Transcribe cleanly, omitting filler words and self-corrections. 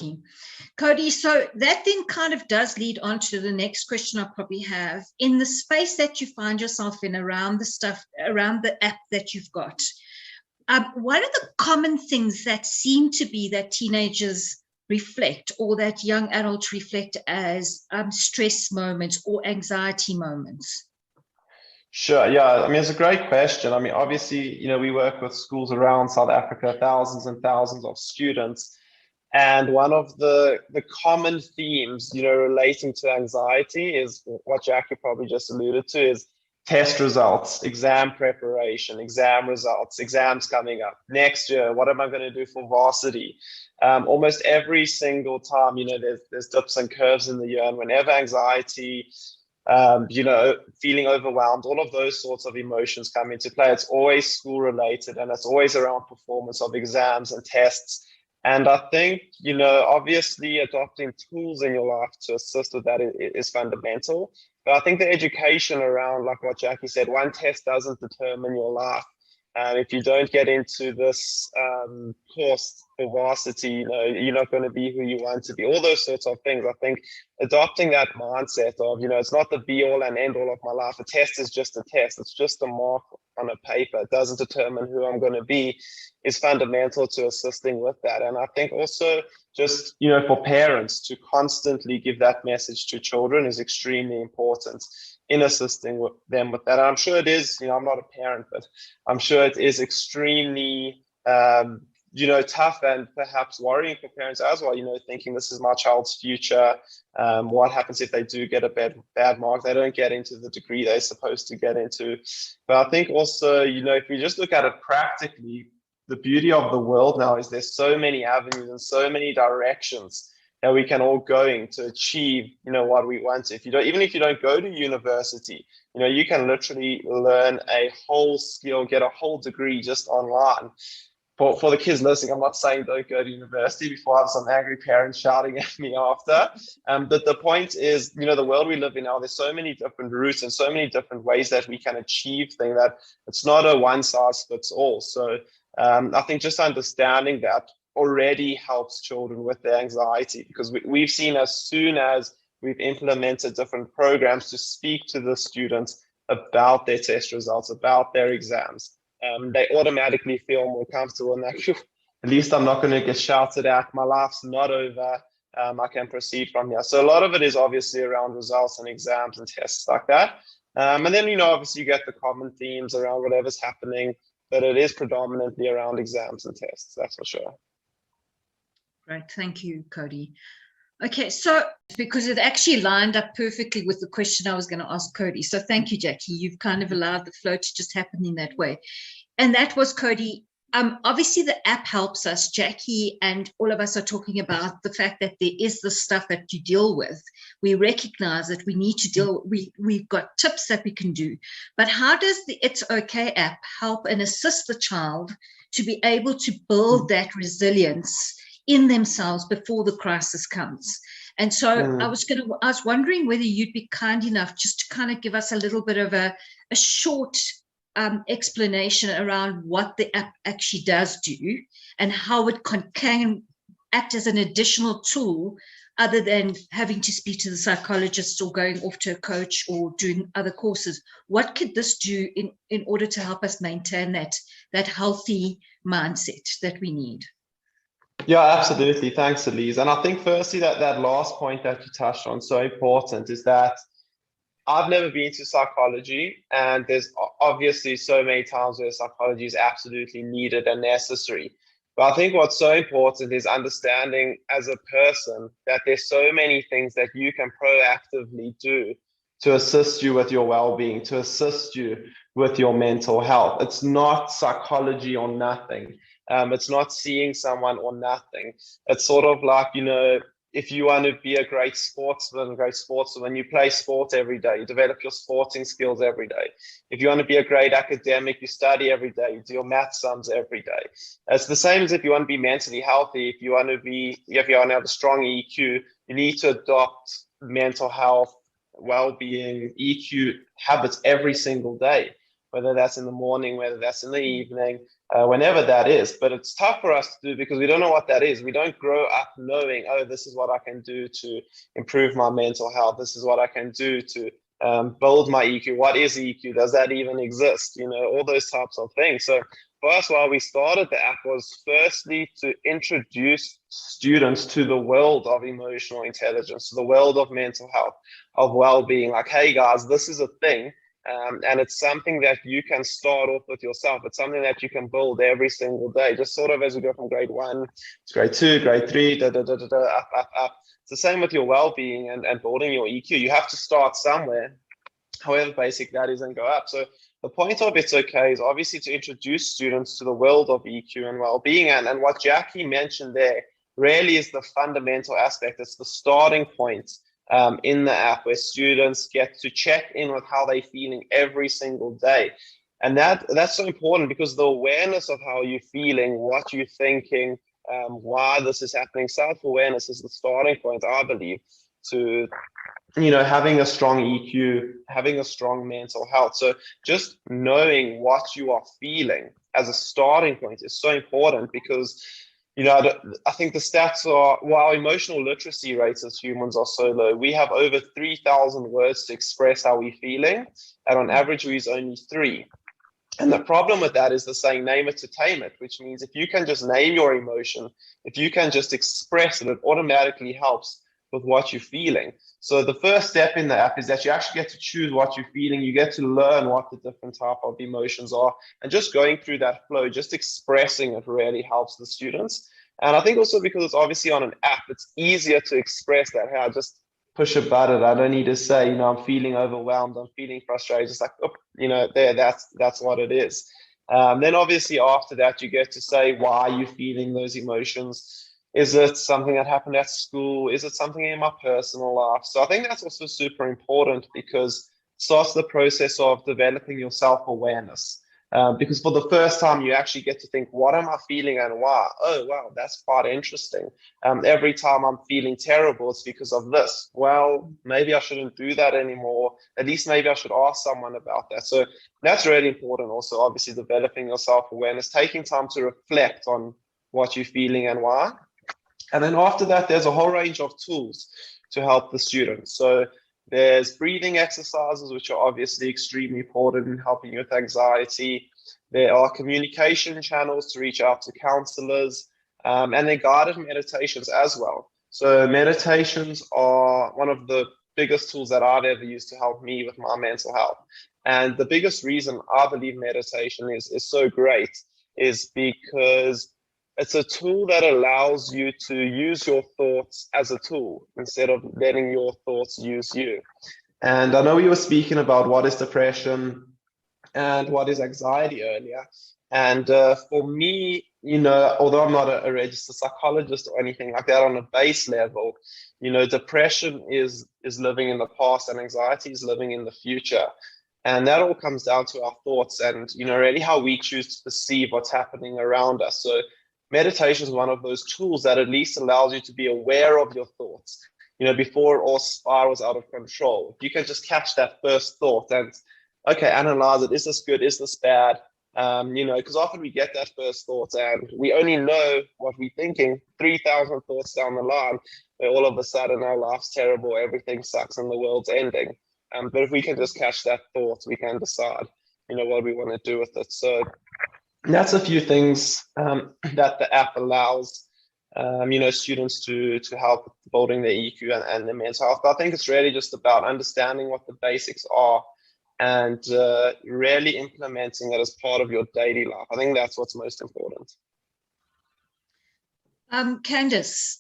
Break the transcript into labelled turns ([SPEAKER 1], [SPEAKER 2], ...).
[SPEAKER 1] Jackie. Cody, so that then kind of does lead on to the next question I probably have. In the space that you find yourself in around the stuff, around the app that you've got, what are the common things that seem to be that teenagers reflect or that young adults reflect as stress moments or anxiety moments?
[SPEAKER 2] Sure. Yeah. I mean, it's a great question. I mean, obviously, we work with schools around South Africa, thousands and thousands of students. And one of the common themes, relating to anxiety is what Jackie probably just alluded to, is test results, exam preparation, exam results, exams coming up next year. What am I going to do for varsity? Almost every single time, there's dips and curves in the year. And whenever anxiety, feeling overwhelmed, all of those sorts of emotions come into play, it's always school related, and it's always around performance of exams and tests. And I think, obviously adopting tools in your life to assist with that is fundamental. But I think the education around, like what Jackie said, one test doesn't determine your life. If you don't get into this course for varsity, you're not going to be who you want to be. All those sorts of things. I think adopting that mindset of, it's not the be all and end all of my life. A test is just a test. It's just a mark on a paper. It doesn't determine who I'm going to be, is fundamental to assisting with that. And I think also just, for parents to constantly give that message to children is extremely important in assisting them with that. And I'm sure it is, I'm not a parent, but I'm sure it is extremely, tough and perhaps worrying for parents as well, thinking this is my child's future. What happens if they do get a bad mark? They don't get into the degree they're supposed to get into. But I think also, if we just look at it practically, the beauty of the world now is there's so many avenues and so many directions that we can all going to achieve, what we want. Even if you don't go to university, you can literally learn a whole skill, get a whole degree just online. For the kids listening, I'm not saying don't go to university before I have some angry parents shouting at me after. But the point is, the world we live in now, there's so many different routes and so many different ways that we can achieve things that it's not a one size fits all. So I think just understanding that already helps children with their anxiety, because we've seen as soon as we've implemented different programs to speak to the students about their test results, about their exams, they automatically feel more comfortable and that at least I'm not going to get shouted at. My life's not over. I can proceed from here. So a lot of it is obviously around results and exams and tests like that. And then, obviously you get the common themes around whatever's happening, but it is predominantly around exams and tests, that's for sure.
[SPEAKER 1] Great, thank you, Cody. Okay, so because it actually lined up perfectly with the question I was going to ask Cody. So thank you, Jackie. You've kind of allowed the flow to just happen in that way. And that was, Cody, obviously the app helps us. Jackie and all of us are talking about the fact that there is the stuff that you deal with. We recognize that we need to deal, we've got tips that we can do. But how does the It's Okay app help and assist the child to be able to build that resilience in themselves before the crisis comes? And so I was wondering whether you'd be kind enough just to kind of give us a little bit of a short explanation around what the app actually does do and how it can act as an additional tool other than having to speak to the psychologist or going off to a coach or doing other courses. What could this do in order to help us maintain that healthy mindset that we need?
[SPEAKER 2] Yeah, absolutely. Thanks, Elise. And I think firstly that last point that you touched on, so important, is that I've never been to psychology, and there's obviously so many times where psychology is absolutely needed and necessary. But I think what's so important is understanding as a person that there's so many things that you can proactively do to assist you with your well-being, to assist you with your mental health. It's not psychology or nothing. It's not seeing someone or nothing. It's sort of like, if you want to be a great sportsman, you play sport every day, you develop your sporting skills every day. If you want to be a great academic, you study every day, you do your math sums every day. It's the same as if you want to be mentally healthy. If you want to have a strong EQ, you need to adopt mental health, well-being, EQ habits every single day. whether that's in the morning, whether that's in the evening, whenever that is. But it's tough for us to do because we don't know what that is. We don't grow up knowing, oh, this is what I can do to improve my mental health. This is what I can do to build my EQ. What is EQ? Does that even exist? You know, all those types of things. So for us, why we started the app was firstly to introduce students to the world of emotional intelligence, to the world of mental health, of well-being. Like, hey guys, this is a thing. And it's something that you can start off with yourself. It's something that you can build every single day, just sort of as we go from grade 1 to grade 2, grade 3, up. It's the same with your well-being and building your EQ. You have to start somewhere, however basic that is, and go up. So the point of It's Okay is obviously to introduce students to the world of EQ and well-being. And what Jackie mentioned there really is the fundamental aspect. It's the starting point in the app where students get to check in with how they're feeling every single day. And that's so important because the awareness of how you're feeling, what you're thinking, why this is happening, self-awareness is the starting point, I believe, to having a strong EQ, having a strong mental health. So just knowing what you are feeling as a starting point is so important because I think the stats are, well, our emotional literacy rates as humans are so low. We have over 3,000 words to express how we're feeling, and on average we use only 3. And the problem with that is the saying, name it to tame it, which means if you can just name your emotion, if you can just express it, it automatically helps with what you're feeling. So the first step in the app is that you actually get to choose what you're feeling. You get to learn what the different type of emotions are, and just going through that flow, just expressing it really helps the students. And I think also because it's obviously on an app, it's easier to express that. Hey, I just push a button. I don't need to say, I'm feeling overwhelmed, I'm feeling frustrated. Just like, that's what it is. Then obviously after that, you get to say why you're feeling those emotions. Is it something that happened at school? Is it something in my personal life? So I think that's also super important because it starts the process of developing your self-awareness. Because for the first time, you actually get to think, what am I feeling and why? Oh, wow, that's quite interesting. Every time I'm feeling terrible, it's because of this. Well, maybe I shouldn't do that anymore. At least maybe I should ask someone about that. So that's really important also, obviously, developing your self-awareness, taking time to reflect on what you're feeling and why. And then after that, there's a whole range of tools to help the students. So there's breathing exercises, which are obviously extremely important in helping with anxiety. There are communication channels to reach out to counselors, and then guided meditations as well. So meditations are one of the biggest tools that I've ever used to help me with my mental health. And the biggest reason I believe meditation is so great is because it's a tool that allows you to use your thoughts as a tool instead of letting your thoughts use you. And I know you were speaking about what is depression and what is anxiety earlier. And for me, although I'm not a registered psychologist or anything like that on a base level, depression is living in the past and anxiety is living in the future. And that all comes down to our thoughts and, really how we choose to perceive what's happening around us. So meditation is one of those tools that at least allows you to be aware of your thoughts, before it all spirals out of control. You can just catch that first thought and, okay, analyze it. Is this good? Is this bad? Because often we get that first thought and we only know what we're thinking 3,000 thoughts down the line, where all of a sudden our life's terrible, everything sucks and the world's ending. But if we can just catch that thought, we can decide, what we want to do with it. So that's a few things that the app allows, students to help building their EQ and their mental health. But I think it's really just about understanding what the basics are and really implementing it as part of your daily life. I think that's what's most important.
[SPEAKER 1] Candice,